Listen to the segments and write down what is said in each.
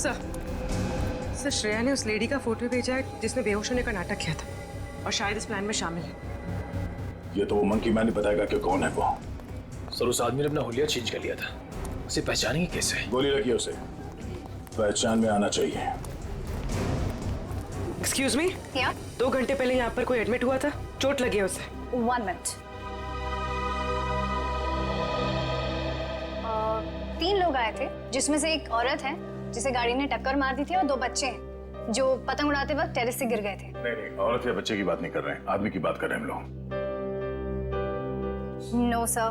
Sir Shreya ने उस lady का फोटो भेजा है जिसने बेहोश होने का नाटक किया था और शायद इस प्लान में शामिल है। ये तो वो मंकी मैन ही बताएगा कि कौन है वो। सर उस आदमी ने अपना हुलिया चेंज कर लिया था, उसे पहचानेंगे कैसे? गोली लगी उसे, पहचान में आना चाहिए। एक्सक्यूज मी, क्या? 2 घंटे पहले यहाँ पर कोई एडमिट हुआ था, चोट लगी है उसे। 1 मिनट। 3 लोग आए थे जिसमें से एक औरत है जिसे गाड़ी ने टक्कर मार दी थी और 2 बच्चे हैं जो पतंग उड़ाते वक्त टेरेस से गिर गए थे। नहीं, औरत या बच्चे की बात नहीं कर रहे हैं, आदमी की बात कर रहे हैं हम लोग। नो सर,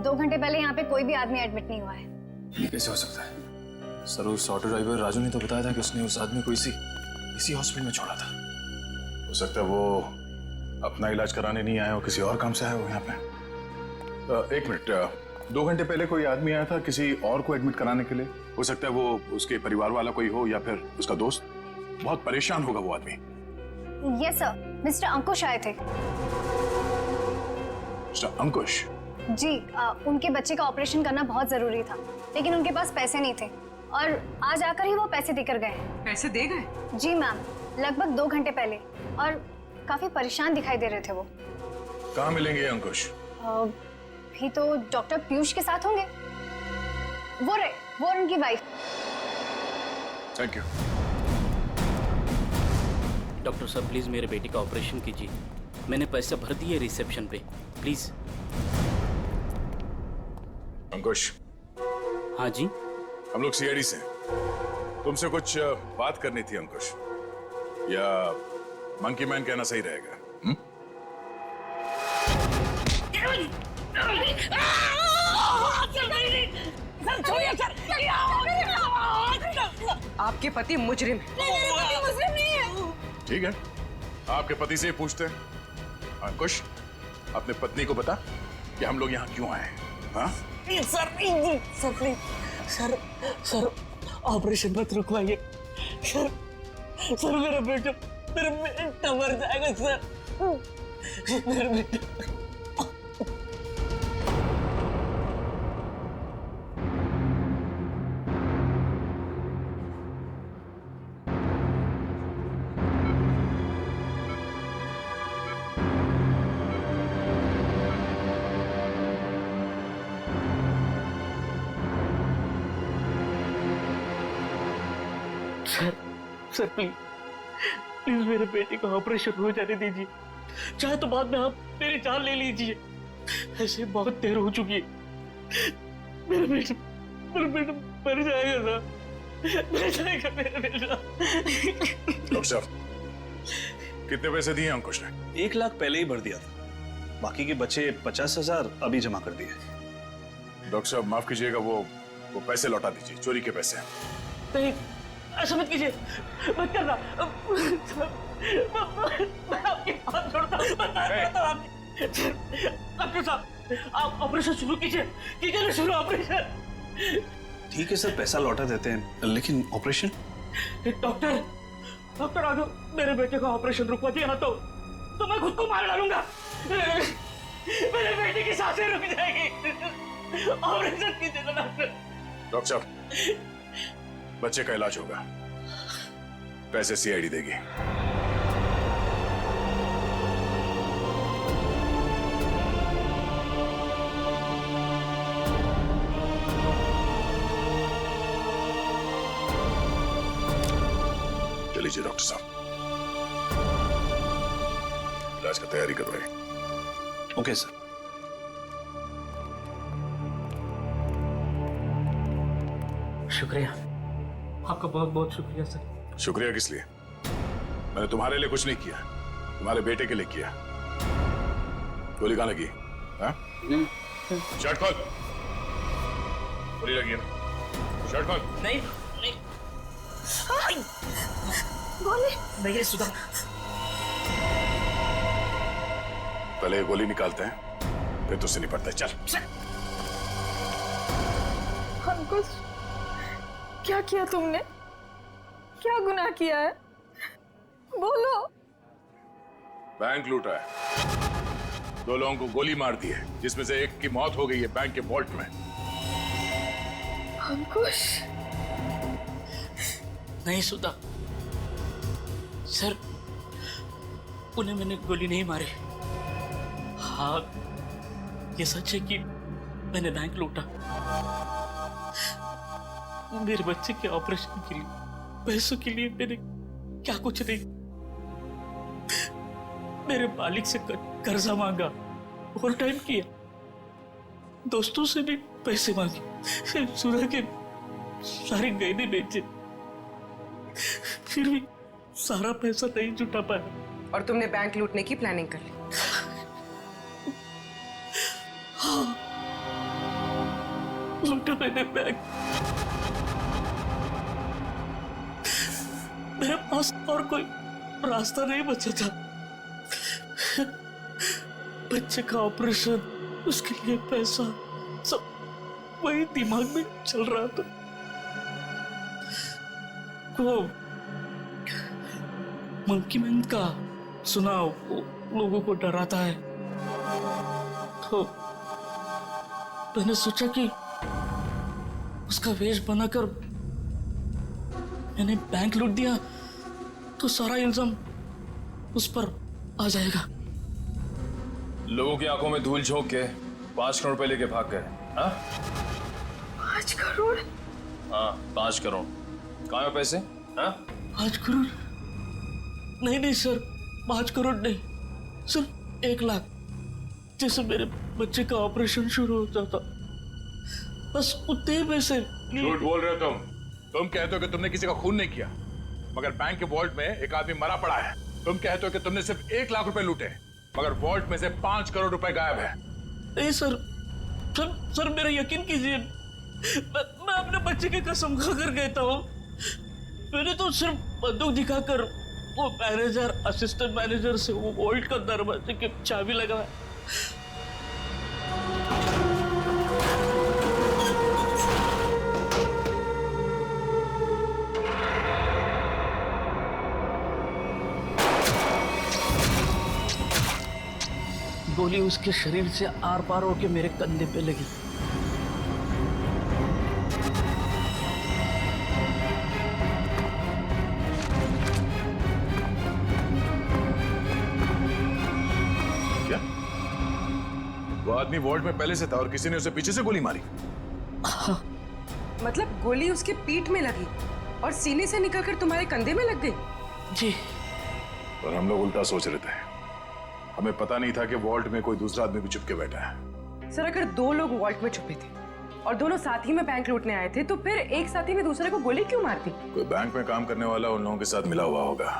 2 घंटे पहले यहाँ पे कोई भी आदमी एडमिट नहीं हुआ है। ये कैसे हो सकता है? सर उस ऑटो ड्राइवर राजू ने तो बताया था कि उसने उस आदमी को इसी हॉस्पिटल में छोड़ा था। हो सकता है वो अपना इलाज कराने नहीं आया हो, किसी और काम से आया हो यहाँ पे। 1 मिनट, 2 घंटे पहले कोई आदमी आया था किसी और को एडमिट कराने के लिए। हो सकता है वो उसके परिवार वाला कोई हो या फिर उसका दोस्त। बहुत परेशान होगा वो आदमी। यस सर, मिस्टर अंकुश आए थे। मिस्टर अंकुश? जी, उनके बच्चे का ऑपरेशन करना बहुत जरूरी था लेकिन उनके पास पैसे नहीं थे और आज आकर ही वो पैसे देकर गए। पैसे दे गए? जी मैम, लगभग 2 घंटे पहले, और काफी परेशान दिखाई दे रहे थे वो। कहाँ मिलेंगे अंकुश? भी तो डॉक्टर पीयूष के साथ होंगे। वो उनकी वाइफ। Thank you. डॉक्टर साहब प्लीज मेरे बेटे का ऑपरेशन कीजिए, मैंने पैसे भर दिए रिसेप्शन पे, प्लीज। अंकुश। हाँ जी। हम लोग सीआईडी से हैं। तुमसे कुछ बात करनी थी अंकुश, या मंकी मैन कहना सही रहेगा? आपके पति मुजरिम है। ठीक है, आपके पति से पूछते हैं। अंकुश, अपने पत्नी को बता कि हम लोग यहाँ क्यों आए हैं। हाँ? सर प्लीज, सर ऑपरेशन मत रुकवाइए। सर मेरा बेटा मर जाएगा सर। मेरा बेटा। सर प्लीज मेरे बेटे का ऑपरेशन हो जाने दीजिए, चाहे तो बाद में आप मेरी जान ले लीजिए। ऐसे बहुत देर हो चुकी है। मेरा बेटा मर जाएगा सर, मर जाएगा मेरा बेटा। डॉक्टर साहब, कितने पैसे दिए अंकुश ने? 1 लाख पहले ही भर दिया था, बाकी के बचे 50,000 अभी जमा कर दिए। डॉक्टर साहब माफ कीजिएगा, वो पैसे लौटा दीजिए, चोरी के पैसे हैं। नहीं, ऐसा मत कीजिए, मत करना। मैं आपके हाथ जोड़ता हूँ। डॉक्टर साहब, आप ऑपरेशन शुरू कीजिए ना, शुरू ऑपरेशन। ठीक है सर, पैसा लौटा देते हैं, लेकिन ऑपरेशन? डॉक्टर आगे मेरे बेटे का ऑपरेशन रुकवा दिया ना तो मैं खुद को मार डालूंगा। मेरे बेटे की सांसें रुक जाएगी। ऑपरेशन कीजिए ना डॉक्टर। डॉक्टर साहब, बच्चे का इलाज होगा, पैसे सीआईडी देगी। चलिए डॉक्टर साहब, इलाज का तैयारी करवाइए। Okay sir. शुक्रिया, आपका बहुत बहुत शुक्रिया सर। शुक्रिया किस लिए? मैंने तुम्हारे लिए कुछ नहीं किया, तुम्हारे बेटे के लिए किया। गोली कहाँ लगी? शर्ट खोल। गोली लगी है ना? शर्ट खोल। नहीं गोली नहीं, सुधा। पहले ये गोली निकालते हैं, फिर तुझसे निपटते हैं। चल। अंकुश, क्या किया तुमने? क्या गुनाह किया है? बोलो। बैंक लूटा है, 2 लोगों को गोली मार दी है, जिसमें से एक की मौत हो गई है बैंक के वॉल्ट में। अंकुश, नहीं सुधा सर, उन्हें मैंने गोली नहीं मारी। हाँ, ये सच है कि मैंने बैंक लूटा। मेरे बच्चे के ऑपरेशन के लिए, पैसों के लिए मैंने क्या कुछ नहीं, मेरे मालिक से कर्जा मांगा, ओवर टाइम किया, दोस्तों से भी पैसे मांगे, सुना के सारे गहने बेचे, फिर भी सारा पैसा नहीं जुटा पाया। और तुमने बैंक लूटने की प्लानिंग कर ली। हाँ, लूटा मैंने बैंक। मेरे पास और कोई रास्ता नहीं बचा था। बच्चे का ऑपरेशन, उसके लिए पैसा, सब वही दिमाग में चल रहा था। वो मंकी मैन का सुना, वो लोगों को डराता है, तो मैंने सोचा कि उसका वेश बनाकर मैंने बैंक लूट दिया तो सारा इल्जाम उस पर आ जाएगा। लोगों की आंखों में धूल झोंक के 5 करोड़ रुपए लेके भाग गए। हाँ 5 करोड़? हाँ 5 करोड़। कहाँ है पैसे? हाँ 5 करोड़? नहीं सर, 5 करोड़ नहीं, सिर्फ 1 लाख। जैसे मेरे बच्चे का ऑपरेशन शुरू होता था, बस उतने ही पैसे। झूठ बोल रहे हो तुम कहते हो कि तुमने किसी का खून नहीं किया, मगर बैंक के वॉल्ट में एक आदमी मरा पड़ा है। तुम कहते हो कि तुमने सिर्फ 1 लाख रुपए लूटे, मगर वॉल्ट में से 5 करोड़ रुपए गायब है। नहीं सर, सर मेरा यकीन कीजिए, मैं अपने बच्चे की कसम खाकर कहता हूँ, मैंने तो सिर्फ बंदूक दिखाकर वो मैनेजर, असिस्टेंट मैनेजर से वो वॉल्ट का दरवाजे की चाबी लगाया। गोली उसके शरीर से आर पार होके मेरे कंधे पे लगी। क्या? वो आदमी वॉल्ट में पहले से था और किसी ने उसे पीछे से गोली मारी? मतलब गोली उसके पीठ में लगी और सीने से निकलकर तुम्हारे कंधे में लग गई? जी। और हम लोग उल्टा सोच रहे थे, हमें पता नहीं था कि वॉल्ट में कोई दूसरा आदमी भी छुप के बैठा है। सर, अगर 2 लोग वॉल्ट में छुपे थे और दोनों साथ ही में बैंक लूटने आए थे, तो फिर एक साथी ने दूसरे को गोली क्यों मार दी? कोई बैंक में काम करने वाला उन लोगों के साथ मिला हुआ होगा,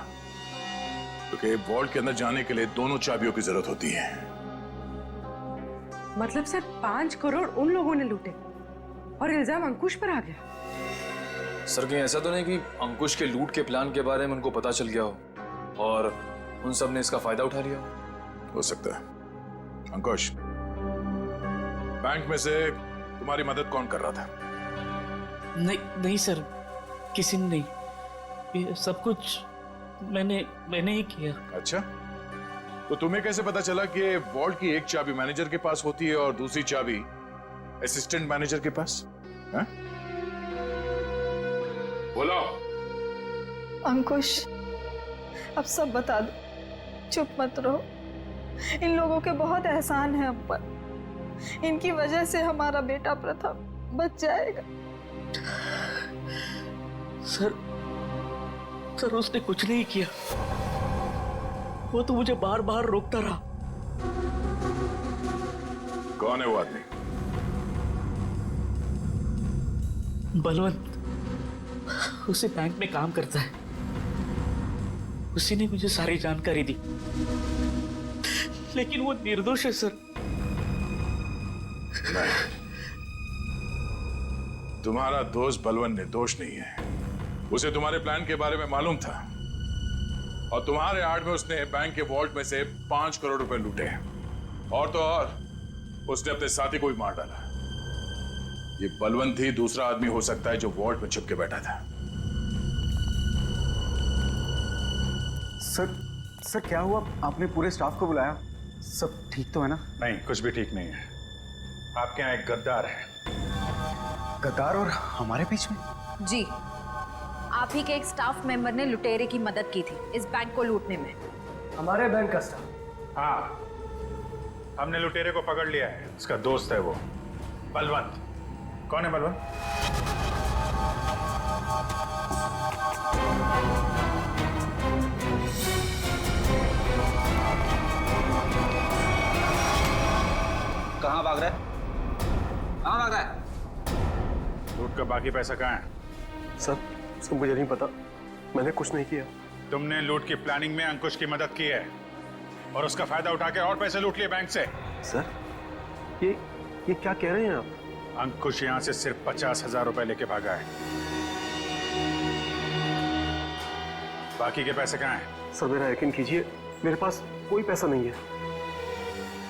क्योंकि वॉल्ट के अंदर जाने के लिए दोनों चाबियों की जरूरत होती है। मतलब सर 5 करोड़ उन लोगों ने लूटे और इल्जाम अंकुश पर आ गया। सर कहीं ऐसा तो नहीं कि अंकुश के लूट के प्लान के बारे में उनको पता चल गया हो और उन सब ने इसका फायदा उठा लिया हो सकता है। अंकुश, बैंक में से तुम्हारी मदद कौन कर रहा था? नहीं सर, किसी ने नहीं, ये सब कुछ मैंने ही किया। अच्छा, तो तुम्हें कैसे पता चला कि वॉल्ट की एक चाबी मैनेजर के पास होती है और दूसरी चाबी असिस्टेंट मैनेजर के पास? हैं? बोलो। अंकुश, अब सब बता दो, चुप मत रहो। इन लोगों के बहुत एहसान है हम पर। इनकी वजह से हमारा बेटा प्रथम बच जाएगा। सर उसने कुछ नहीं किया, वो तो मुझे बार बार रोकता रहा। कौन है वो आदमी? बलवंत, उसी बैंक में काम करता है, उसी ने मुझे सारी जानकारी दी, लेकिन वो निर्दोष है सर। नहीं, तुम्हारा दोस्त बलवंत निर्दोष नहीं है। उसे तुम्हारे प्लान के बारे में मालूम था और तुम्हारे आड़ में उसने बैंक के वॉल्ट में से 5 करोड़ रुपए लूटे, और तो और उसने अपने साथी को भी मार डाला। ये बलवंत ही दूसरा आदमी हो सकता है जो वॉल्ट में छुप के बैठा था। सर क्या हुआ? आपने पूरे स्टाफ को बुलाया? सब ठीक तो है ना? नहीं, कुछ भी ठीक नहीं है। आपके यहाँ एक गद्दार है। गद्दार और हमारे बीच में? जी, आप ही के एक स्टाफ मेंबर ने लुटेरे की मदद की थी इस बैंक को लूटने में। हमारे बैंक का स्टाफ? हाँ, हमने लुटेरे को पकड़ लिया है। उसका दोस्त है वो बलवंत। कौन है बलवंत? कहाँ भाग रहा है? कहाँ भाग रहा है? लूट का बाकी पैसा कहाँ है? सर मुझे नहीं पता, मैंने कुछ नहीं किया। तुमने लूट की प्लानिंग में अंकुश की मदद की है और उसका फायदा उठा के और पैसे लूट लिए बैंक से। सर ये क्या कह रहे हैं आप? अंकुश यहां से सिर्फ 50,000 रुपए लेके भागा है। बाकी के पैसे कहाँ हैं? सर मेरा यकीन कीजिए, मेरे पास कोई पैसा नहीं है।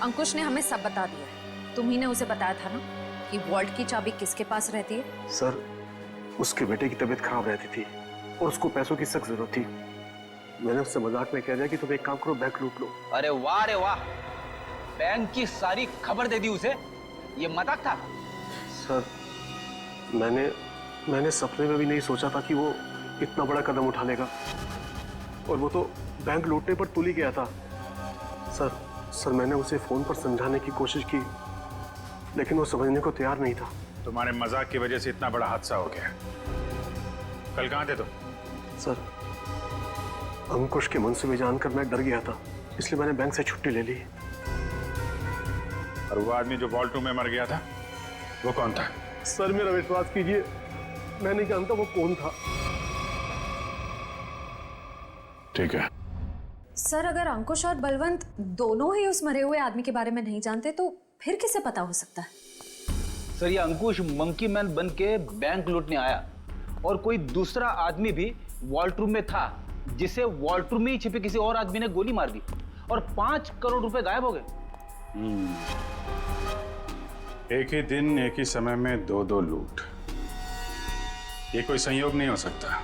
अंकुश ने हमें सब बता दिया है। तुम ही ने उसे बताया था ना कि वॉल्ट की चाबी किसके पास रहती है। सर उसके बेटे की तबीयत खराब रहती थी और उसको पैसों की सख्त जरूरत थी। मैंने उससे मजाक में कह दिया कि तुम एक काम करो, बैंक लूट लो। अरे वाह, बैंक की सारी खबर दे दी उसे। ये मजाक था? सर मैंने सपने में भी नहीं सोचा था कि वो इतना बड़ा कदम उठा लेगा, और वो तो बैंक लूटने पर तुल ही गया था। सर मैंने उसे फोन पर समझाने की कोशिश की, लेकिन वो समझने को तैयार नहीं था। तुम्हारे मजाक की वजह से इतना बड़ा हादसा हो गया। कल कहाँ थे तुम? सर अंकुश के मंसूबे जानकर मैं डर गया था, इसलिए मैंने बैंक से छुट्टी ले ली। और वो आदमी जो वॉल्ट रूम में मर गया था, वो कौन था? सर मेरा विश्वास कीजिए, मैं नहीं जानता वो कौन था। ठीक है। सर अगर अंकुश और बलवंत दोनों ही उस मरे हुए आदमी के बारे में नहीं जानते तो फिर किसे पता हो सकता है? सर ये अंकुश मंकी मैन बन के बैंक लूटने आया, और कोई दूसरा आदमी भी वॉल्ट रूम में था, जिसे वॉल्ट रूम में ही छिपे किसी और आदमी ने गोली मार दी, और 5 करोड़ रुपए गायब हो गए। एक ही दिन एक ही समय में दो लूट, ये कोई संयोग नहीं हो सकता।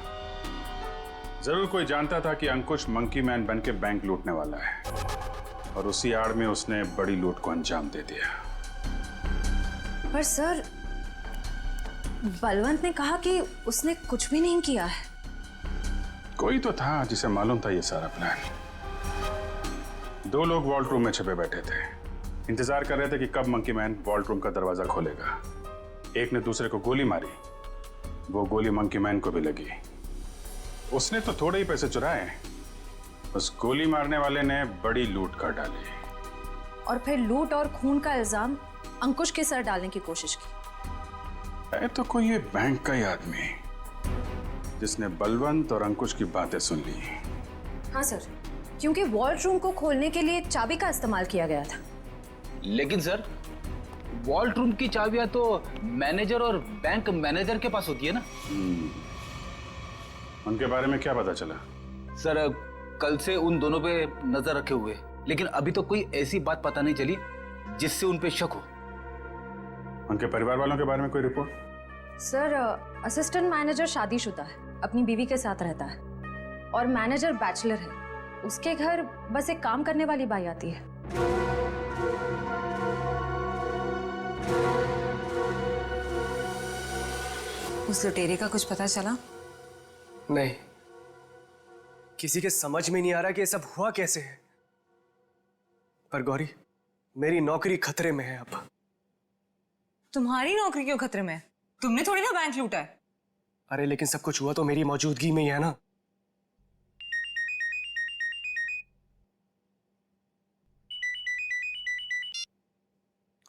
जरूर कोई जानता था कि अंकुश मंकी मैन बन के बैंक लूटने वाला है, और उसी आड़ में उसने बड़ी लूट को अंजाम दे दिया। पर सर बलवंत ने कहा कि उसने कुछ भी नहीं किया है। कोई तो था जिसे मालूम था ये सारा प्लान। 2 लोग वॉल्ट रूम में छिपे बैठे थे, इंतजार कर रहे थे कि कब मंकी मैन वॉल्ट रूम का दरवाजा खोलेगा। एक ने दूसरे को गोली मारी, वो गोली मंकी मैन को भी लगी। उसने तो थोड़े ही पैसे चुराए, उस गोली मारने वाले ने बड़ी लूट कर डाली, और फिर लूट और खून का इल्जाम अंकुश के सर डालने की कोशिश की। है तो कोई ये बैंक का ही आदमी जिसने बलवंत और अंकुश की बातें सुन ली। हाँ सर, क्योंकि वॉल्ट रूम को खोलने के लिए चाबी का इस्तेमाल किया गया था। लेकिन सर वॉल्ट रूम की चाबियां तो मैनेजर और बैंक मैनेजर के पास होती है ना। उनके बारे में क्या पता चला? सर कल से उन दोनों पे नजर रखे हुए, लेकिन अभी तो कोई ऐसी बात पता नहीं चली जिससे उन पे शक हो। उनके परिवार वालों के बारे में कोई रिपोर्ट? सर असिस्टेंट मैनेजर शादीशुदा है, अपनी बीवी के साथ रहता है, और मैनेजर बैचलर है। उसके घर बस एक काम करने वाली बाई आती है। उस लुटेरे का कुछ पता चला? नहीं, किसी के समझ में नहीं आ रहा कि ये सब हुआ कैसे है। पर गौरी, मेरी नौकरी खतरे में है अब। तुम्हारी नौकरी क्यों खतरे में? तुमने थोड़ी ना बैंक लूटा है। अरे लेकिन सब कुछ हुआ तो मेरी मौजूदगी में ही है ना।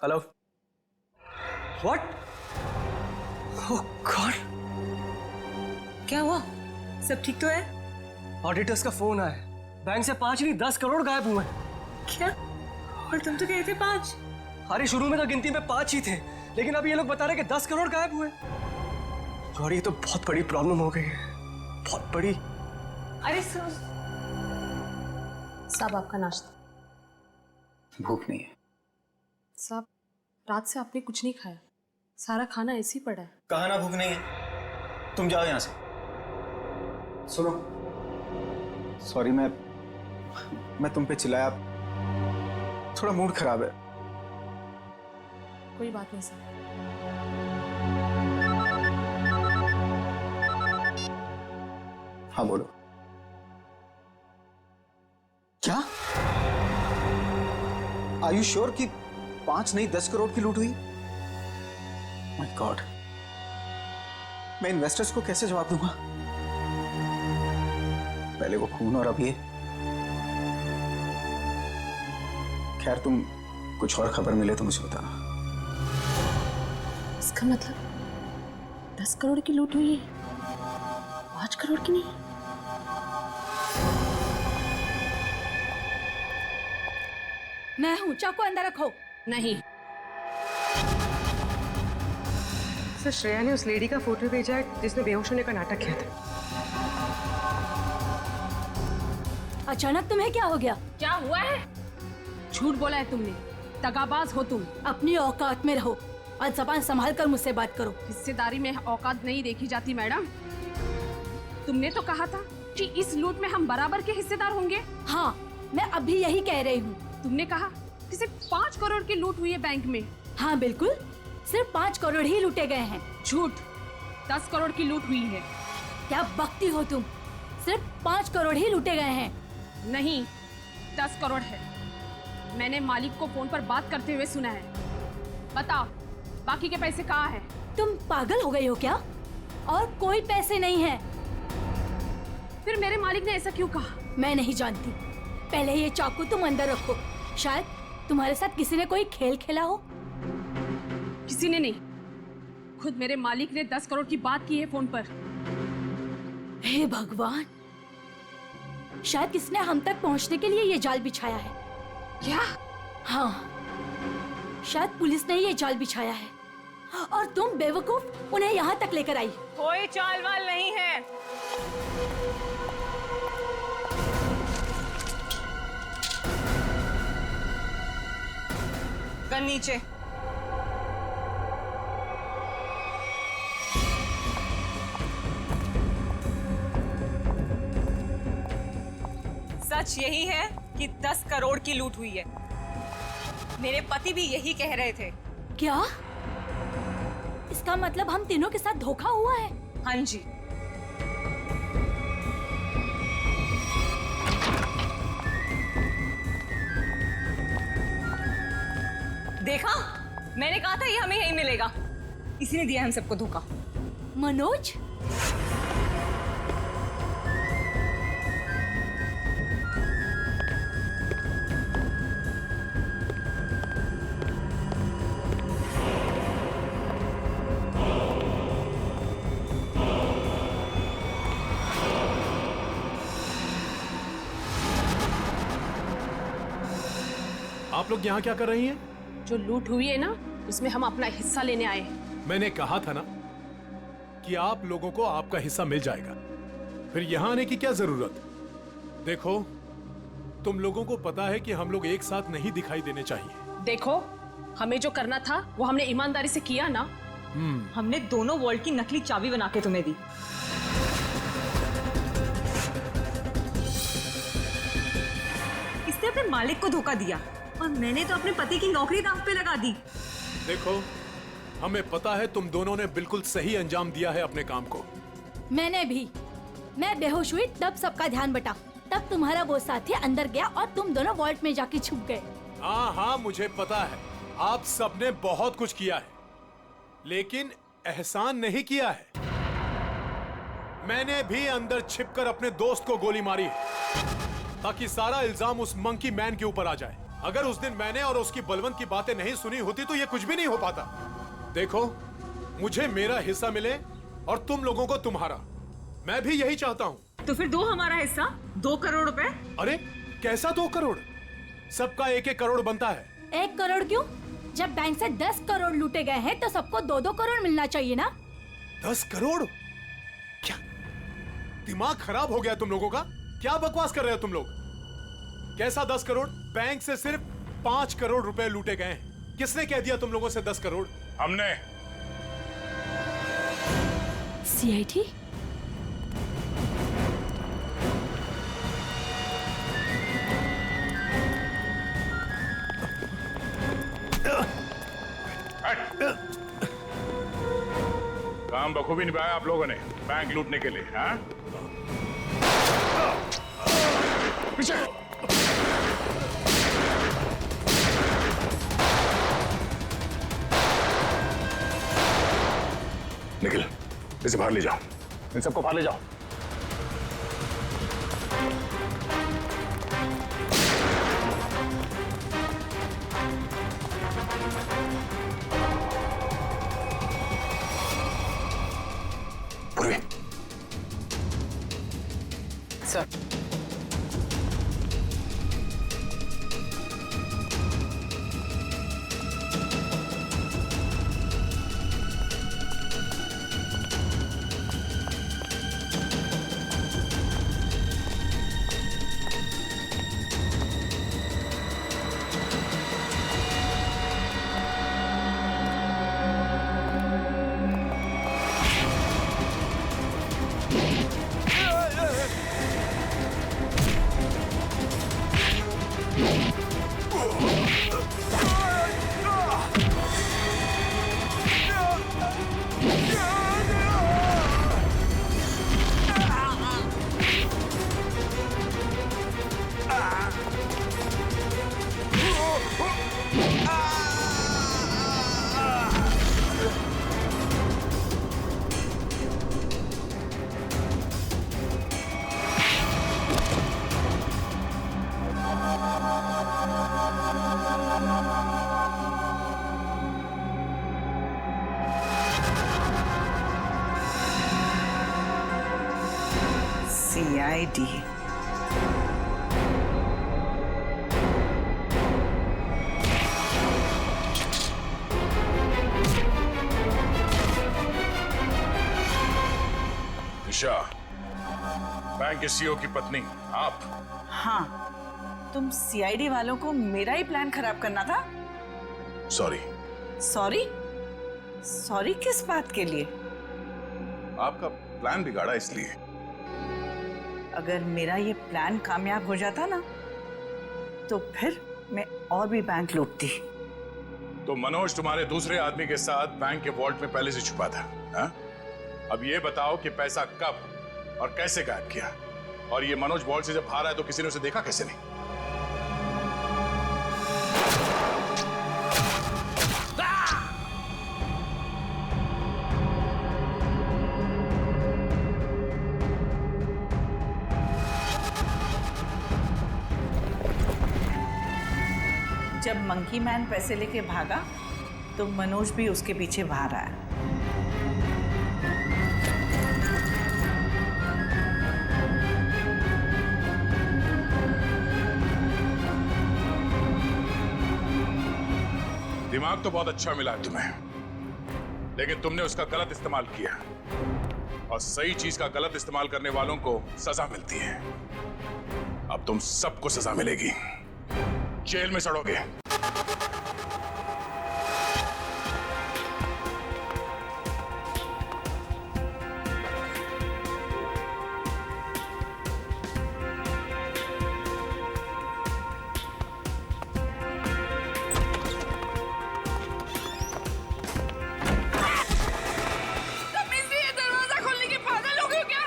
Hello, what? ओह गॉड, क्या हुआ? सब ठीक तो है? ऑडिटर्स का फोन आया, बैंक से 5 नहीं 10 करोड़ गायब हुए। क्या? और तुम तो कह रहे थे 5। अरे शुरू में तो गिनती में 5 ही थे, लेकिन अभी ये लोग बता रहे कि 10 करोड़ गायब हुए। और ये तो बहुत बड़ी प्रॉब्लम हो गई है, बहुत बड़ी। अरे सर, साहब आपका नाश्ता। भूख नहीं है साहब, रात से आपने कुछ नहीं खाया, सारा खाना ऐसे ही पड़ा है। कहा ना भूख नहीं है, तुम जाओ यहां से। सुनो, सॉरी मैं तुम पे चिल्लाया, थोड़ा मूड खराब है। कोई बात नहीं सर। हाँ बोलो। क्या? आर यू श्योर कि 5 नहीं 10 करोड़ की लूट हुई? माय गॉड, मैं इन्वेस्टर्स को कैसे जवाब दूंगा? पहले वो खून और अब ये। खैर, तुम कुछ और खबर मिले तो मुझे बताना। इसका मतलब 10 करोड़ की लूट हुई है, 5 करोड़ की नहीं। मैं हूं, चाकू अंदर रखो। नहीं। सर, श्रेया ने उस लेडी का फोटो भेजा है जिसने बेहोश होने का नाटक किया था। अचानक तुम्हें क्या हो गया? क्या हुआ है? झूठ बोला है तुमने, दगाबाज हो तुम। अपनी औकात में रहो और जबान संभाल कर मुझसे बात करो। हिस्सेदारी में औकात नहीं देखी जाती मैडम। तुमने तो कहा था कि इस लूट में हम बराबर के हिस्सेदार होंगे। हाँ, मैं अभी यही कह रही हूँ। तुमने कहा कि सिर्फ 5 करोड़ की लूट हुई है बैंक में। हाँ बिल्कुल, सिर्फ 5 करोड़ ही लूटे गए हैं। झूठ, 10 करोड़ की लूट हुई है। क्या बकती हो तुम? सिर्फ 5 करोड़ ही लूटे गए हैं। नहीं, 10 करोड़ है। मैंने मालिक को फोन पर बात करते हुए सुना है। बताओ, बाकी के पैसे कहाँ हैं? तुम पागल हो गई हो क्या? और कोई पैसे नहीं है। फिर मेरे मालिक ने ऐसा क्यों कहा? मैं नहीं जानती। पहले ये चाकू तुम अंदर रखो। शायद तुम्हारे साथ किसी ने कोई खेल खेला हो। किसी ने नहीं, खुद मेरे मालिक ने 10 करोड़ की बात की है फोन पर। हे भगवान, शायद किसने हम तक पहुंचने के लिए ये जाल बिछाया है। क्या? हाँ, शायद पुलिस ने ये जाल बिछाया है और तुम बेवकूफ उन्हें यहाँ तक लेकर आई। कोई चाल वाल नहीं है। गन नीचे। सच यही है कि 10 करोड़ की लूट हुई है। मेरे पति भी यही कह रहे थे। क्या? इसका मतलब हम तीनों के साथ धोखा हुआ है? हाँ जी। देखा, मैंने कहा था ये हमें यही मिलेगा। इसी ने दिया हम सबको धोखा। मनोज? आप लोग यहाँ क्या कर रही हैं? जो लूट हुई है ना, उसमें हम अपना हिस्सा लेने आए हैं। मैंने कहा था ना कि आप लोगों को आपका हिस्सा मिल जाएगा, फिर यहाँ आने की क्या जरूरत? देखो, तुम लोगों को पता है कि हम लोग एक साथ नहीं दिखाई देने चाहिए। देखो, हमें जो करना था वो हमने ईमानदारी से किया ना। हमने दोनों वर्ल्ड की नकली चाबी बना के तुम्हें दी। इसने अपने मालिक को धोखा दिया और मैंने तो अपने पति की नौकरी दांव पे लगा दी। देखो, हमें पता है तुम दोनों ने बिल्कुल सही अंजाम दिया है अपने काम को। मैंने भी। मैं बेहोश हुई तब सबका ध्यान बटा। तब तुम्हारा वो साथी अंदर गया और तुम दोनों वॉल्ट में जाके छुप गए। हाँ हाँ, मुझे पता है आप सबने बहुत कुछ किया है, लेकिन एहसान नहीं किया है। मैंने भी अंदर छिपकर अपने दोस्त को गोली मारी है ताकि सारा इल्जाम उस मंकी मैन के ऊपर आ जाए। अगर उस दिन मैंने और उसकी बलवंत की बातें नहीं सुनी होती तो ये कुछ भी नहीं हो पाता। देखो, मुझे मेरा हिस्सा मिले और तुम लोगों को तुम्हारा। मैं भी यही चाहता हूँ। तो फिर दो हमारा हिस्सा, 2 करोड़ रुपए। अरे कैसा 2 करोड़? सबका 1-1 करोड़ बनता है। 1 करोड़ क्यों? जब बैंक से 10 करोड़ लूटे गए हैं तो सबको 2-2 करोड़ मिलना चाहिए ना। 10 करोड़? क्या दिमाग खराब हो गया तुम लोगों का? क्या बकवास कर रहे हो तुम लोग? कैसा 10 करोड़? बैंक से सिर्फ 5 करोड़ रुपए लूटे गए हैं। किसने कह दिया तुम लोगों से 10 करोड़? हमने। सीआईडी? काम बखूबी निभाया आप लोगों ने बैंक लूटने के लिए। हाँ, पीछे। निखिल, इसे बाहर ले जाओ, इन सबको बाहर ले जाओ। पूर्वी। Sir, CID। ईशा, बैंक के सीईओ की पत्नी आप? हाँ, तुम CID वालों को मेरा ही प्लान खराब करना था। सॉरी। सॉरी? सॉरी किस बात के लिए? आपका प्लान बिगाड़ा इसलिए। अगर मेरा ये प्लान कामयाब हो जाता ना, तो फिर मैं और भी बैंक लूटती। तो मनोज तुम्हारे दूसरे आदमी के साथ बैंक के वॉल्ट में पहले से छुपा था, हा? अब ये बताओ कि पैसा कब और कैसे गायब किया? और ये मनोज वॉल्ट से जब बाहर आया तो किसी ने उसे देखा कैसे नहीं? जब मंकी मैन पैसे लेके भागा तो मनोज भी उसके पीछे बाहर आया। दिमाग तो बहुत अच्छा मिला है तुम्हें, लेकिन तुमने उसका गलत इस्तेमाल किया, और सही चीज का गलत इस्तेमाल करने वालों को सजा मिलती है। अब तुम सबको सजा मिलेगी, जेल में सड़ोगे। दरवाजा खोलने के पागल हो गए क्या?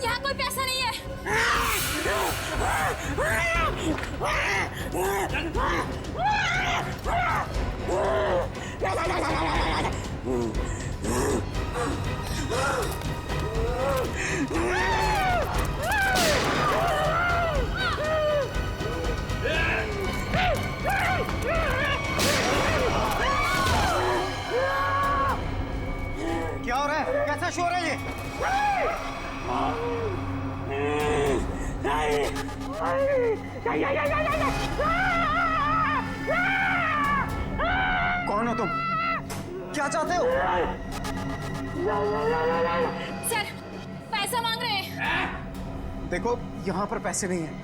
यहाँ कोई पैसा नहीं है। क्या हो रहा है? कैसा शोर है ये? कौन हो तुम? क्या चाहते हो? सर, पैसा मांग रहे हैं। देखो, यहाँ पर पैसे नहीं हैं।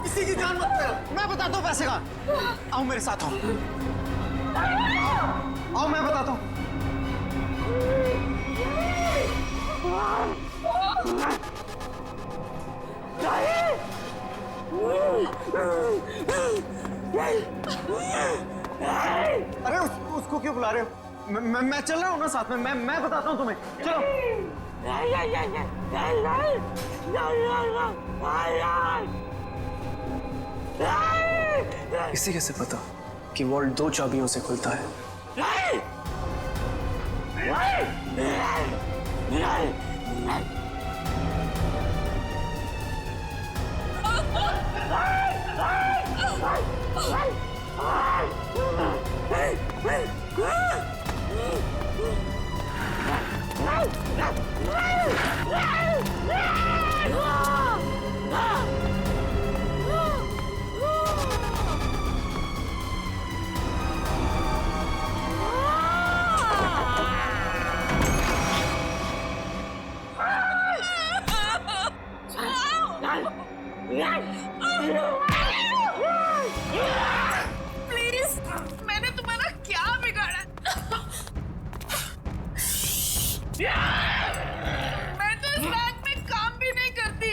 किसी की जान मत लेना। मैं बताता हूँ पैसे का। आओ मेरे साथ आओ। आओ मैं बताता हूँ। अरे उसको क्यों बुला रहे हो? मैं चल रहा हूँ ना साथ में। मैं बताता हूँ तुम्हें। चलो। इसे कैसे पता कि वॉल्ट 2 चाबियों से खुलता है? प्लीज, मैंने तुम्हारा क्या बिगाड़ा? मैं तो इस बैंक में काम भी नहीं करती।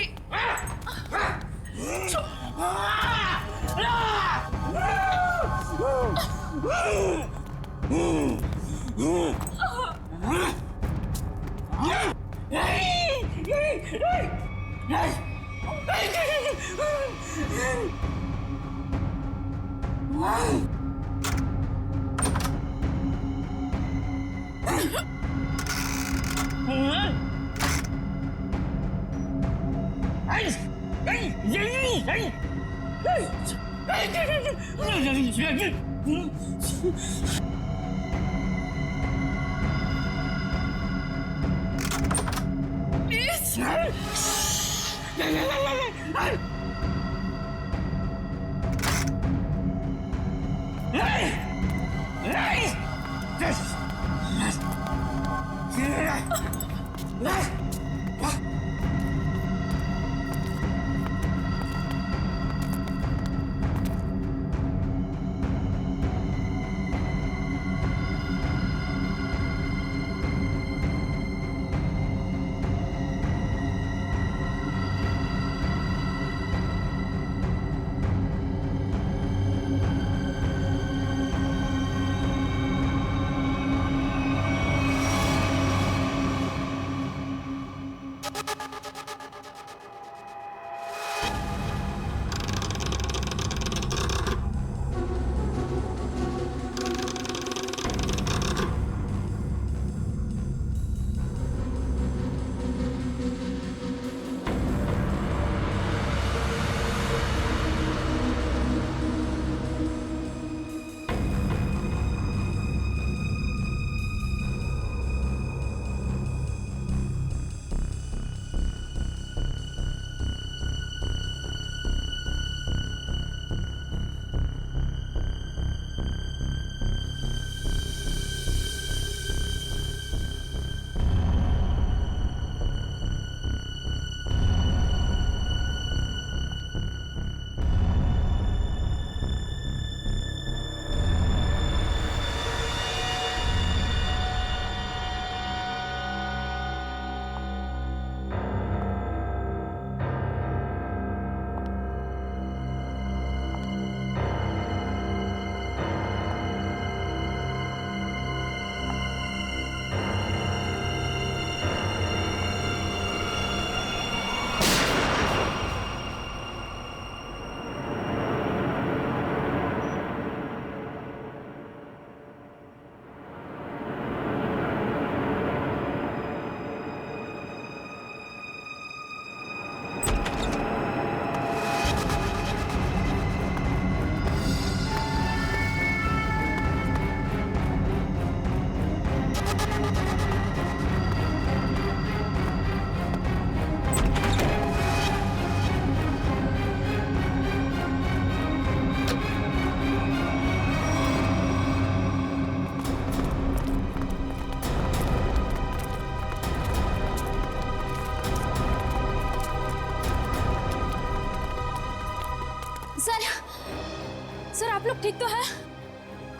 आप लोग ठीक तो हैं?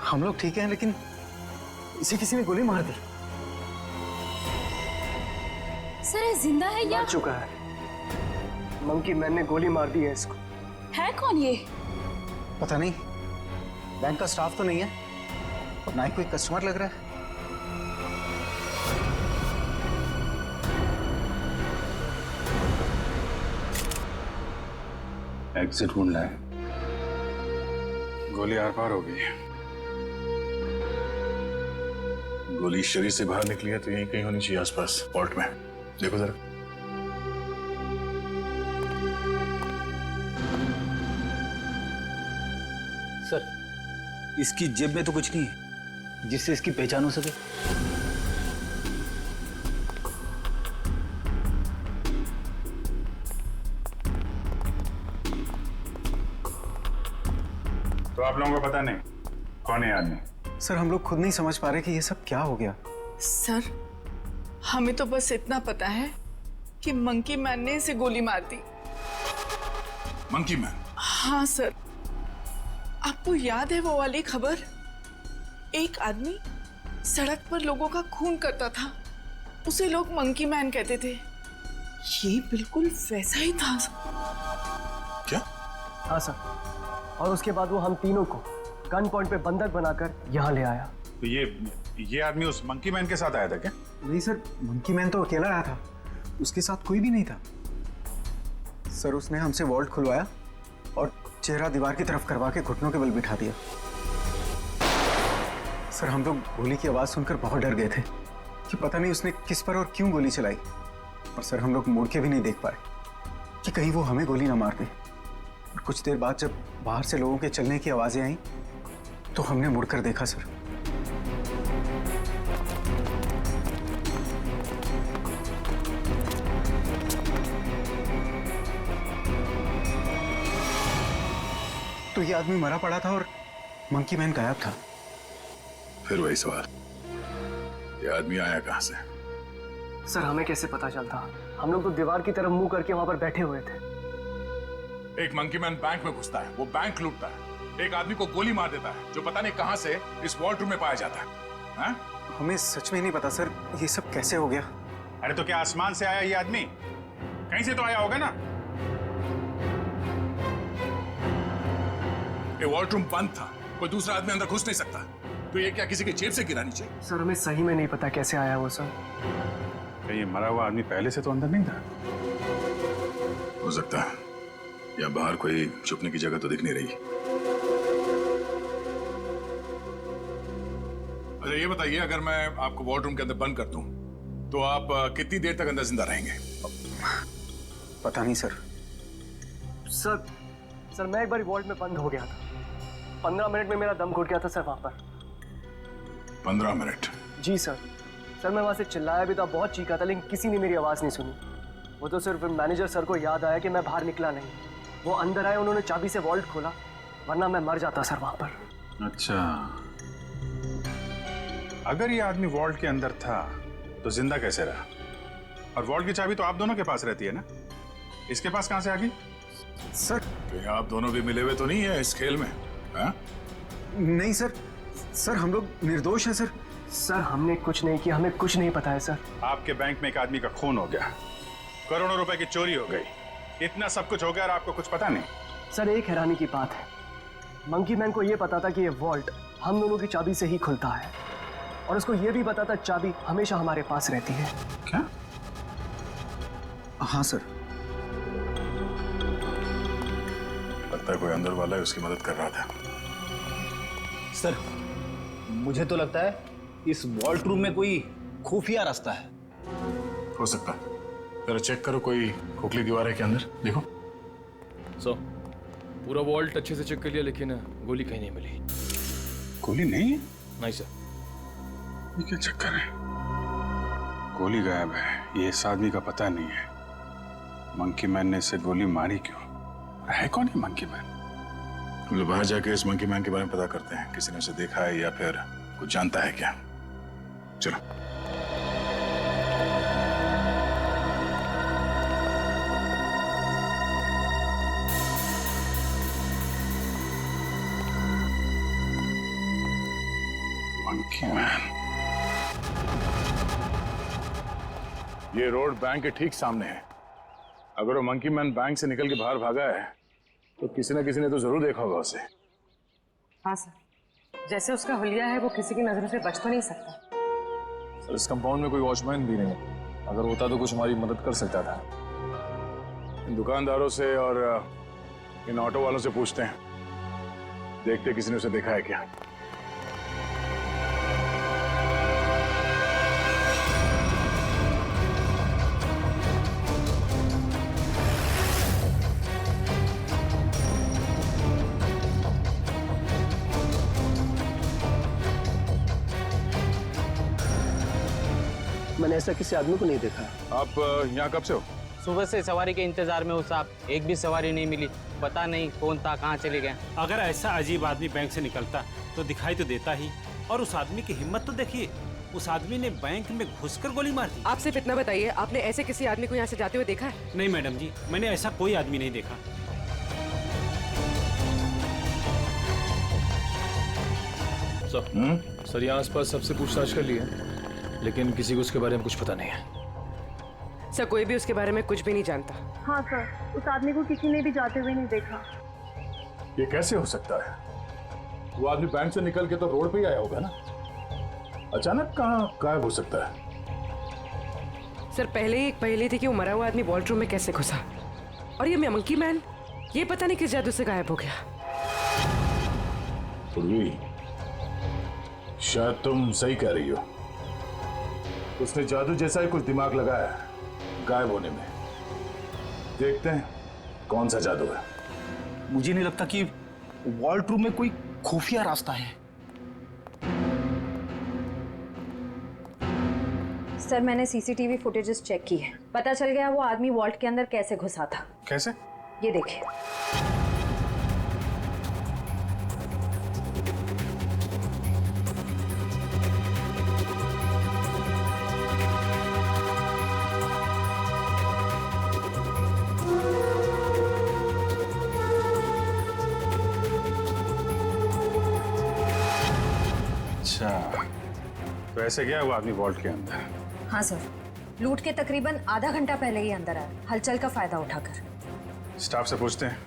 हम लोग ठीक हैं, लेकिन इसे किसी ने गोली मार दी। सर ये जिंदा है या मर चुका है। मंकी मैन ने गोली मार दी है इसको। है कौन ये? पता नहीं, बैंक का स्टाफ तो नहीं है और ना ही कोई कस्टमर लग रहा है। एग्जिट ढूंढना है। गोली आर पार हो गई है। गोली शरीर से बाहर निकली है तो यहीं कहीं होनी चाहिए आसपास, वॉल्ट में। देखो जरा। सर, इसकी जेब में तो कुछ नहीं है जिससे इसकी पहचान हो सके। तो आप लोगों को पता नहीं कौन है आदमी? सर हम लोग खुद नहीं समझ पा रहे कि ये सब क्या हो गया। सर हमें तो बस इतना पता है कि मंकी मैन ने इसे गोली मार दी। Monkey man? हाँ सर, आपको याद है वो वाली खबर? एक आदमी सड़क पर लोगों का खून करता था, उसे लोग मंकी मैन कहते थे। ये बिल्कुल वैसा ही था। क्या? हाँ सर, और उसके बाद वो हम तीनों को गन पॉइंट पे बंधक बनाकर यहाँ ले आया। तो ये आदमी उस मंकी मैन के साथ आया था क्या? नहीं सर, मंकी मैन तो अकेला आया था, उसके साथ कोई भी नहीं था। सर उसने हमसे वॉल्ट खुलवाया और चेहरा दीवार की तरफ करवा के घुटनों के बल बिठा दिया। सर हम लोग गोली की आवाज सुनकर बहुत डर गए थे कि पता नहीं उसने किस पर और क्यों गोली चलाई। और सर हम लोग मुड़ के भी नहीं देख पाए कि कहीं वो हमें गोली ना मार दे। और कुछ देर बाद जब बाहर से लोगों के चलने की आवाजें आई तो हमने मुड़कर देखा सर। तो ये आदमी मरा पड़ा था और मंकी मैन गायब था। फिर वही सवाल, ये आदमी आया कहां से? सर हमें कैसे पता चलता? हम लोग तो दीवार की तरफ मुंह करके वहां पर बैठे हुए थे। एक मंकी मैन बैंक में घुसता है, वो बैंक लूटता है, एक आदमी को गोली मार देता है जो पता नहीं कहां से इस वॉल्ट रूम में पाया जाता है। हा? हमें सच में नहीं पता सर, ये सब कैसे हो गया। अरे तो क्या आसमान से आया ये आदमी? कहीं से तो आया होगा ना। ये वॉल्ट रूम बंद था, कोई दूसरा आदमी अंदर घुस नहीं सकता, तो ये क्या किसी की जेब से गिरा नीचे? सर हमें सही में नहीं पता कैसे आया वो सर। क्या ये मरा हुआ आदमी पहले से तो अंदर नहीं था? हो सकता है, या बाहर कोई छुपने की जगह तो दिख नहीं रही। अच्छा ये बताइए, अगर मैं आपको वॉल्ट रूम के अंदर बंद कर दूं तो आप कितनी देर तक अंदर जिंदा रहेंगे? पता नहीं सर। सर मैं एक बार वॉल्ट में बंद हो गया था, 15 मिनट में मेरा दम घुट गया था सर वहां पर। 15 मिनट? जी सर। सर मैं वहां से चिल्लाया भी था, बहुत चीखा था, लेकिन किसी ने मेरी आवाज नहीं सुनी। वो तो सिर्फ मैनेजर सर को याद आया कि मैं बाहर निकला नहीं। वो अंदर आए, उन्होंने चाबी से वॉल्ट खोला, वरना मैं मर जाता सर वहां पर। अच्छा, अगर ये आदमी वॉल्ट के अंदर था तो जिंदा कैसे रहा? और वॉल्ट की चाबी तो आप दोनों के पास रहती है ना, इसके पास कहां से आ गई? सर तो आप दोनों भी मिले हुए तो नहीं है इस खेल में? हा? नहीं सर, सर हम लोग निर्दोष हैं सर। सर हमने कुछ नहीं किया, हमें कुछ नहीं पता है सर। आपके बैंक में एक आदमी का खून हो गया, करोड़ों रुपए की चोरी हो गई, इतना सब कुछ हो गया और आपको कुछ पता नहीं? सर एक हैरानी की बात है, मंकी मैन को यह पता था कि ये वॉल्ट हम दोनों की चाबी से ही खुलता है, और उसको यह भी पता था चाबी हमेशा हमारे पास रहती है। क्या? हाँ सर। लगता है कोई अंदर वाला है, उसकी मदद कर रहा था। सर मुझे तो लगता है इस वॉल्ट रूम में कोई खुफिया रास्ता है। हो सकता है, जरा चेक करो, कोई खोखली दीवार है क्या अंदर? देखो। पूरा वॉल्ट अच्छे से चेक कर लिया, लेकिन गोली कहीं नहीं मिली। गोली नहीं है? नहीं सर। ये क्या चक्कर है? गोली गायब है, ये इस आदमी का पता नहीं है। मंकी मैन ने इसे गोली मारी क्यों? है कौन है मंकी मैन? हम लोग बाहर जाके इस मंकी मैन के बारे में पता करते हैं, किसी ने उसे देखा है या फिर कुछ जानता है क्या। चलो। Monkey man. ये रोड बैंक के ठीक सामने है। अगर वो मंकी मैन बैंक से निकल के बाहर भागा है तो किसी न किसी ने तो जरूर देखा होगा उसे। हाँ सर, जैसे उसका हुलिया है वो किसी की नजरों से बच तो नहीं सकता। सर इस कंपाउंड में कोई वॉचमैन भी नहीं है। अगर होता तो कुछ हमारी मदद कर सकता था। इन दुकानदारों से और इन ऑटो वालों से पूछते हैं, देखते किसी ने उसे देखा है क्या। मैंने ऐसा किसी आदमी को नहीं देखा। आप यहाँ कब से हो? सुबह से सवारी के इंतजार में हूँ साहब, एक भी सवारी नहीं मिली। पता नहीं कौन था, कहाँ चले गए। अगर ऐसा अजीब आदमी बैंक से निकलता तो दिखाई तो देता ही। और उस आदमी की हिम्मत तो देखिए, उस आदमी ने बैंक में घुसकर गोली मार दी। आप सिर्फ इतना बताइए, आपने ऐसे किसी आदमी को यहाँ से जाते हुए देखा है? नहीं मैडम जी, मैंने ऐसा कोई आदमी नहीं देखा। सर यहाँ आसपास सबसे पूछताछ कर ली है, लेकिन किसी को उसके बारे में कुछ पता नहीं है। सर कोई भी उसके बारे में कुछ भी नहीं जानता। हाँ सर, उस आदमी को किसी ने भी जाते हुए नहीं देखा। ये कैसे हो सकता है? वो आदमी बैंक से निकल के तो रोड पे ही आया होगा ना। अचानक कहाँ गायब हो सकता है? सर पहले ही एक पहेली थी कि वो मरा हुआ आदमी वॉल्ट रूम में कैसे घुसा, और ये मंकी मैन ये पता नहीं किस जादू से गायब हो गया। पूर्वी, शायद तुम सही कह रही हो। उसने जादू जैसा ही कुछ दिमाग लगाया है गायब होने में। देखते हैं कौन सा जादू है। मुझे नहीं लगता कि वॉल्ट रूम में कोई खुफिया रास्ता है। सर मैंने सीसीटीवी फुटेजेस चेक की है, पता चल गया वो आदमी वॉल्ट के अंदर कैसे घुसा था। कैसे? ये देखिए। तो ऐसे गया वो आदमी वॉल्ट के अंदर? हाँ सर, लूट के तकरीबन आधा घंटा पहले ही अंदर आया, हलचल का फायदा उठाकर। स्टाफ से पूछते हैं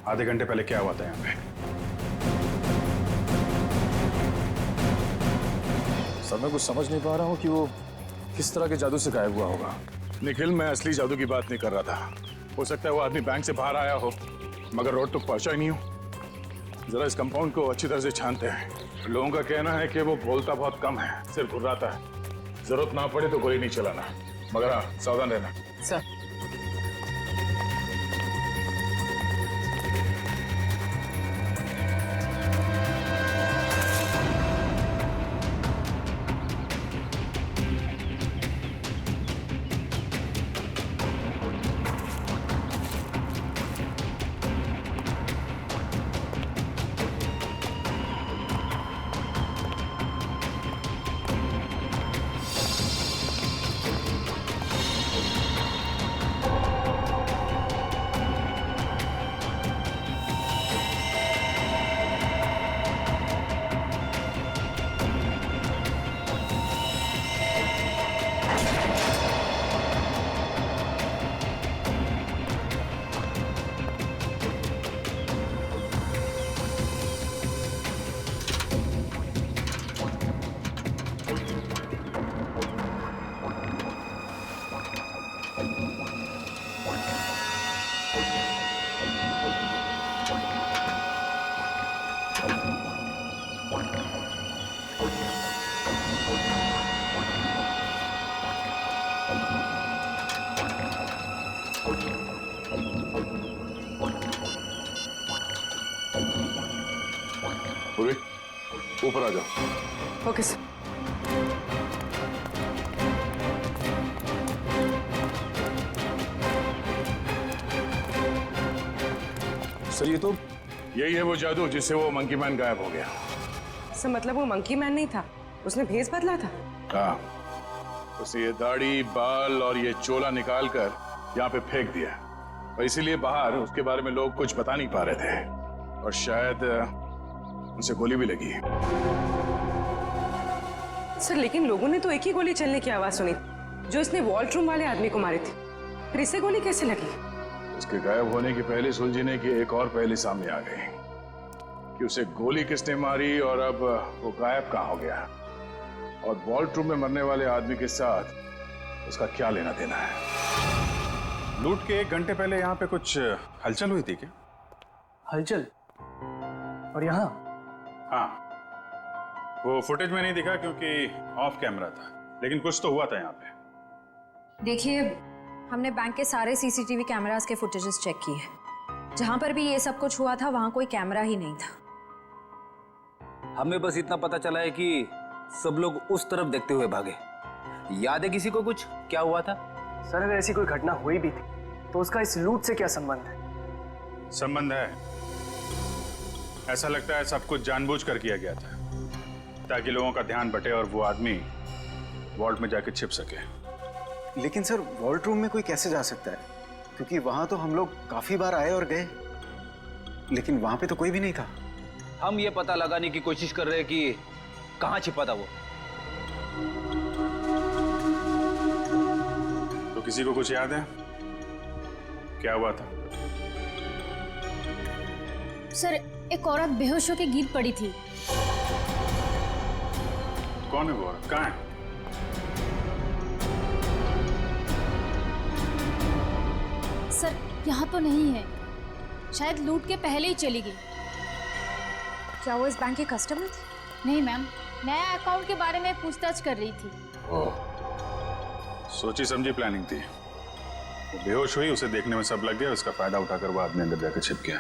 आधे घंटे पहले क्या हुआ था यहाँ पे। सर मैं कुछ समझ नहीं पा रहा हूँ कि वो किस तरह के जादू से गायब हुआ होगा। निखिल, मैं असली जादू की बात नहीं कर रहा था। हो सकता है वो आदमी बैंक से बाहर आया हो मगर रोड तक पहुंचा ही नहीं हो। जरा इस कंपाउंड को अच्छी तरह से छानते हैं। लोगों का कहना है कि वो बोलता बहुत कम है, सिर्फ घुर्राता है। जरूरत ना पड़े तो गोली नहीं चलाना, मगर हाँ सावधान रहना। सर पूर्वी, ऊपर आ जाओ। Okay sir. सर ये तो यही है वो जादू जिससे वो मंकी मैन गायब हो गया। सर मतलब वो मंकी मैन नहीं था, उसने भेस बदला था। हाँ, उसे ये दाढ़ी, बाल और ये चोला निकाल कर यहाँ पे फेंक दिया, और इसीलिए बाहर उसके बारे में लोग कुछ बता नहीं पा रहे थे, और शायद उसे गोली भी लगी। सर लेकिन लोगों ने तो एक ही गोली चलने की आवाज सुनी जो इसने वॉल्ट्रूम वाले आदमी को मारी थी, फिर इसे गोली कैसे लगी? उसके गायब होने की पहले सुलझने की एक और पहली सामने आ गई कि उसे गोली किसने मारी और अब वो गायब कहाँ हो गया और वॉल्ट्रूम में मरने वाले आदमी के साथ उसका क्या लेना देना है। लूट के 1 घंटे पहले यहाँ पे कुछ हलचल हुई थी क्या? हलचल? और यहाँ? हाँ, वो फुटेज में नहीं दिखा क्योंकि ऑफ कैमरा था, लेकिन कुछ तो हुआ था यहाँ पे। देखिए, हमने बैंक के सारे सीसीटीवी कैमरास के फुटेजेस चेक किए। जहां पर भी ये सब कुछ हुआ था वहां कोई कैमरा ही नहीं था। हमें बस इतना पता चला है कि सब लोग उस तरफ देखते हुए भागे। याद है किसी को कुछ क्या हुआ था? सर अगर ऐसी कोई घटना हुई भी थी तो उसका इस लूट से क्या संबंध है? संबंध है, ऐसा लगता है सब कुछ जानबूझकर किया गया था ताकि लोगों का ध्यान बटे और वो आदमी वॉल्ट में जाके छिप सके। लेकिन सर वॉल्ट रूम में कोई कैसे जा सकता है, क्योंकि वहां तो हम लोग काफी बार आए और गए, लेकिन वहां पे तो कोई भी नहीं था। हम ये पता लगाने की कोशिश कर रहे हैं कि कहां छिपा था वो। तो किसी को कुछ याद है क्या हुआ था? सर एक औरत बेहोश होकर गिर पड़ी थी। कौन है वो औरत? कहाँ है? सर यहाँ तो नहीं है, शायद लूट के पहले ही चली गई। क्या वो इस बैंक की कस्टमर थी? नहीं मैम, नया अकाउंट के बारे में पूछताछ कर रही थी। ओह, सोची समझी प्लानिंग थी। वो बेहोश हुई, उसे देखने में सब लग गया, उसका फायदा उठाकर वो आदमी अंदर जाकर छिप गया।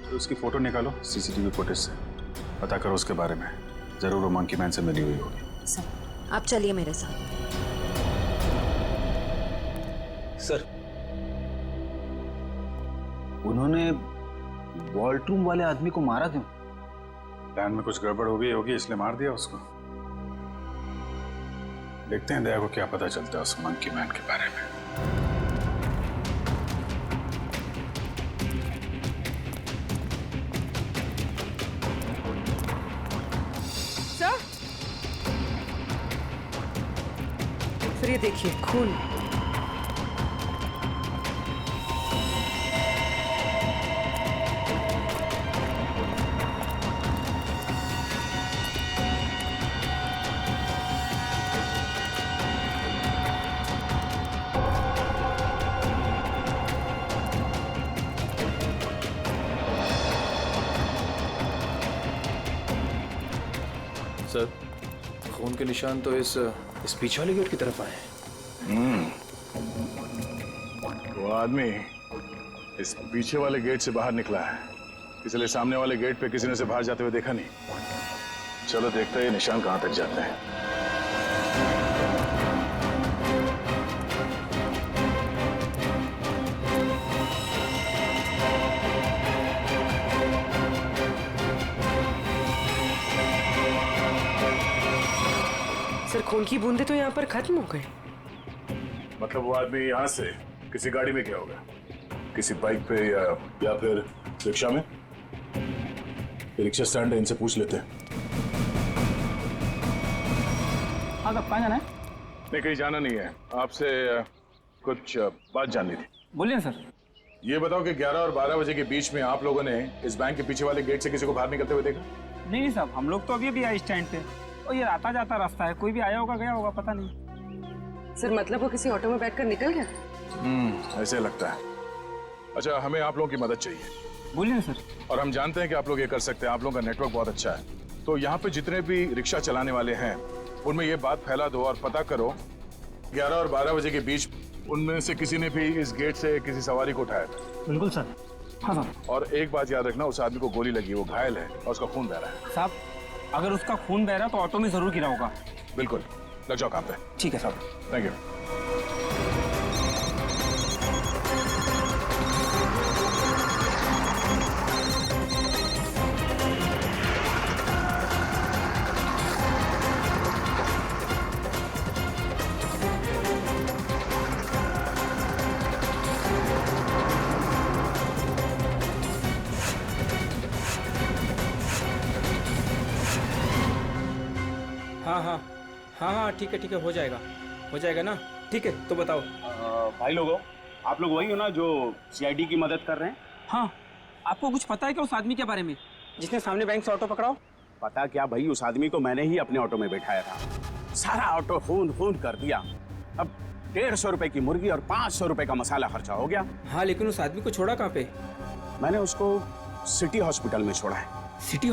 तो उसकी फोटो निकालो सीसीटीवी फुटेज से, पता करो उसके बारे में, जरूर वो मंकी मैन से मिली हुई होगी। सर आप चलिए मेरे साथ। सर उन्होंने वॉल्ट्रूम वाले आदमी को मारा क्यों? प्लान में कुछ गड़बड़ हो गई होगी इसलिए मार दिया उसको। देखते हैं दया को क्या पता चलता है उस मंकी मैन के बारे में। सर ये देखिए खून। सर खून के निशान तो इस पीछे वाले गेट की तरफ आए हैं। वो आदमी इस पीछे वाले गेट से बाहर निकला है, इसलिए सामने वाले गेट पे किसी ने उसे बाहर जाते हुए देखा नहीं। चलो देखते हैं ये निशान कहां तक जाते हैं। सर खून की बूंदे तो यहाँ पर खत्म हो गए। मतलब वो आदमी यहाँ से किसी गाड़ी में गया होगा, किसी बाइक पे या फिर रिक्शा में। रिक्शा स्टैंड है, इनसे पूछ लेते हैं। हाँ साहब कहाँ जाना है? नहीं कहीं जाना नहीं है, आपसे कुछ बात जाननी थी। बोलिए सर। ये बताओ कि 11 और 12 बजे के बीच में आप लोगों ने इस बैंक के पीछे वाले गेट से किसी को बाहर निकलते हुए देखा? नहीं साहब, हम लोग तो अभी भी आए स्टैंड पे और ये आता जाता रास्ता है, कोई भी आया होगा गया होगा पता नहीं। सर मतलब वो किसी ऑटो में बैठकर निकल गया? ऐसे लगता है। अच्छा हमें आप लोगों की मदद चाहिए। बोलिए सर। और हम जानते हैं कि आप लोग ये कर सकते हैं, आप लोगों का नेटवर्क बहुत अच्छा है। तो यहाँ पे जितने भी रिक्शा चलाने वाले हैं उनमें ये बात फैला दो और पता करो 11 और 12 बजे के बीच उनमें से किसी ने भी इस गेट से किसी सवारी को उठाया था। बिल्कुल सर। हाँ सर। और एक बात याद रखना, उस आदमी को गोली लगी, वो घायल है और उसका खून बह रहा है। साहब अगर उसका खून बह रहा तो ऑटो में जरूर गिरा होगा। बिल्कुल, लग जाओ काम पे। ठीक है साहब। Thank you. हाँ हाँ हाँ हाँ हाँ ठीक है हो जाएगा ना। ठीक है तो बताओ। भाई लोगों, आप लोग वही हो ना जो सीआईडी की मदद कर रहे हैं? हाँ, आपको कुछ पता है क्या उस आदमी के बारे में जिसने सामने बैंक से ऑटो पकड़ाओ? पता क्या भाई, उस आदमी को मैंने ही अपने ऑटो में बैठाया था। सारा ऑटो खून कर दिया। अब 150 रुपए की मुर्गी और 500 रुपए का मसाला खर्चा हो गया। हाँ, लेकिन उस आदमी को छोड़ा कहाँ पे? मैंने उसको सिटी हॉस्पिटल में छोड़ा है। सिटी